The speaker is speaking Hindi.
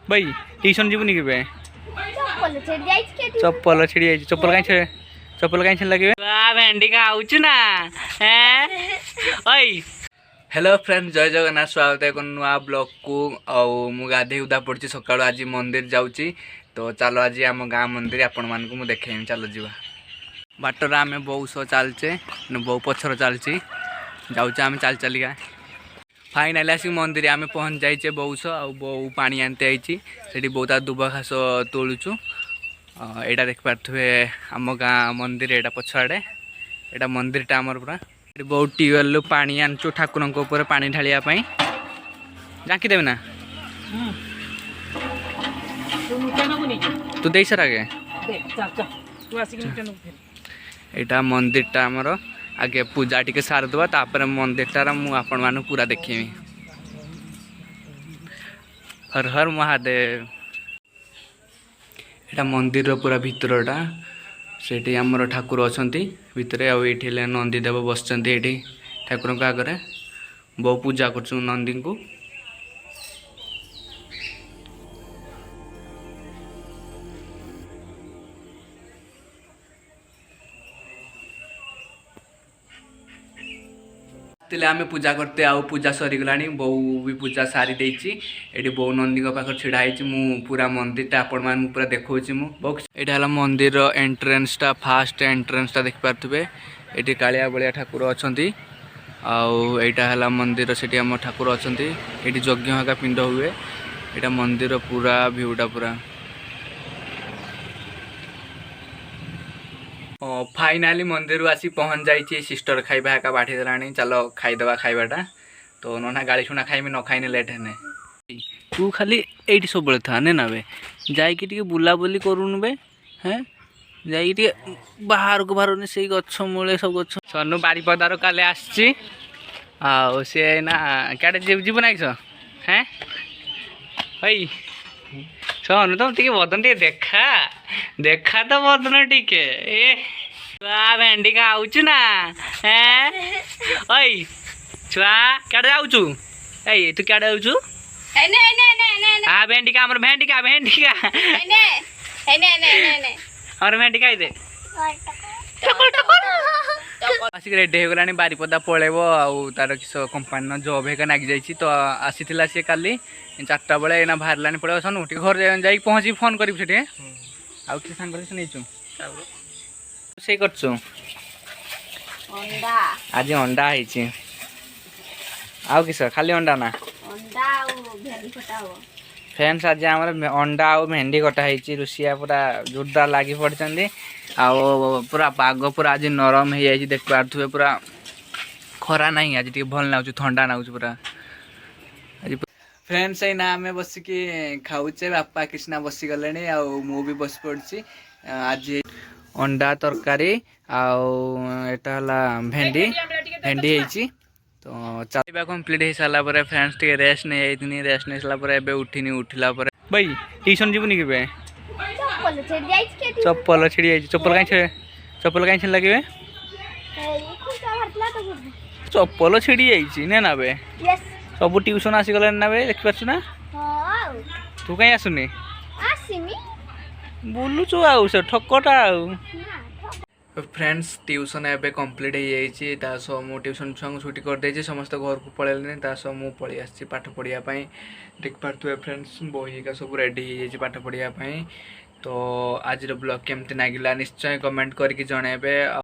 भाई ट्यूशन जीवनी के चप्पल छिड़ी जाइए चप्पल कहीं चप्पल कहीं लगे भेंडी का आउच ना हेलो फ्रेंड्स जय जगन्नाथ स्वागत है एक नुआ ब्लॉग को आउ गाधे उदा पड़ी सका आज मंदिर जाऊँगी तो चलो आज आम गाँ मंदिर आपण मानक मुझे देखें चलो जी बाटर आम बहु सह चलचे बहु पछर चलची जाऊँ आम चल चलिका फाइनाली आसिक मंदिर आम पहुँच जाइए बहुश बहु पानी आनते आई से बहुत दुब घास तोलुचु यहाँ देख पारे आम गाँ मंदिर यहाँ पछआड़े यहाँ मंदिरटा आमर पूरा बहुत ट्यूबवेल पानी आनचु ठाकुर पानी ढालियापाई झाँकी देवे ना तू दे सर आगे यहाँ मंदिरटा आमर आगे पूजा टी सारदे तापर मंदिरटार मुझे पूरा देखी हर हर महादेव यहाँ मंदिर पूरा भितरटा से आमर ठाकुर अच्छा भितर ये नंदीदेव बस ठाकुर आगे बहु पूजा कर नंदी को आम पूजा करते आउ पूजा सरीगला बहु भी पूजा सारी देती ये बहु नंदी पाखे ढाई मु पूरा मंदिरटा आपण मान पूरा देखा यहाँ मंदिर एंट्रेंसटा फास्ट एंट्रेंसटा देखिपे ये कालिया बलिया ठाकुर अच्छा आईटा है मंदिर से आम ठाकुर अच्छा ये यज्ञ हका पिंड हुए यहाँ मंदिर पूरा भ्यूटा पूरा फाइनाली मंदिर आसी पहुँच जाइए सिस्टर खाइबा एका बाठी देलानी चलो खाईदे खाइबाटा तो नना गाड़ी शुणा खाइबे न खाइने लेट है तू खाली ये सब था ने ना बे जाइए बुलाबुली करूनु बे हैं जाइए बाहर को बाहर से गछ मूले सब गछ सनु बारीपदार काले आसी सी ना क्या जीव ना हैं भाई सनु तुम टे बदन टे देखा देखा तो बदन टे भेंडी का आउचु ना ओई छुआ क्या जाऊचु ए तू क्या जाऊचु हाँ भेंडी का हमर भेंडी का हमर भेंडी का दे आसिक रेडी हो गलानी बारीपदा पलैब आउ तार किस कंपानी जॉब हेका नागी जाइए तो आसी सी काली 4टा बेले एना बाहर लानी पड़े सनु घर जाई पहुँची फोन करी से आउ कि सांग नहीं चु से करछु आज अंडा है आउ किस खाली अंडा ना फ्रेंड्स आज आम अंडा आ भेंडी कटा है रुषिया पूरा जोरदार लगी पड़ते पूरा पाग पूरा आज नरम हो जाए देख पारे पूरा खरा नहीं आज टे भल लगुच ठंडा लगुच पूरा आज फ्रेंड्स ना आम बसिकी खाऊचे बापा कृष्णा बसी गले मु भी बस पड़ी आज अंडा तरकारी आटा भेंडी भेंडी है तो चाहवा कम्प्लीट हो सारापर फ्रेंड्स टे रेस्ट नहीं जाइए रेस्ट नहीं सारापर उठिनी उठिला भाई ट्यूशन जीवनी के चप्पल छिड़ी जाइए चप्पल कहीं लगे चप्पल छिड़ी जाइए ना बे सब ट्यूशन आसीगले ना बे देख पार्छु ना तू कहीं आसुनी बुलुचु आउ से ठकटा आउ फ्रेंड्स ट्यूशन एवं कम्प्लीट हो जाए मु ट्यूशन छुआ छुट्टी करदे समस्त घर को पलैले मु पलि आसी पाठ पढ़ापी देख पारे फ्रेंड्स बही का सब रेडी हो पाठ पढ़ापी तो आज ब्लॉग केमती लगिला निश्चय कमेंट करके जणेबे।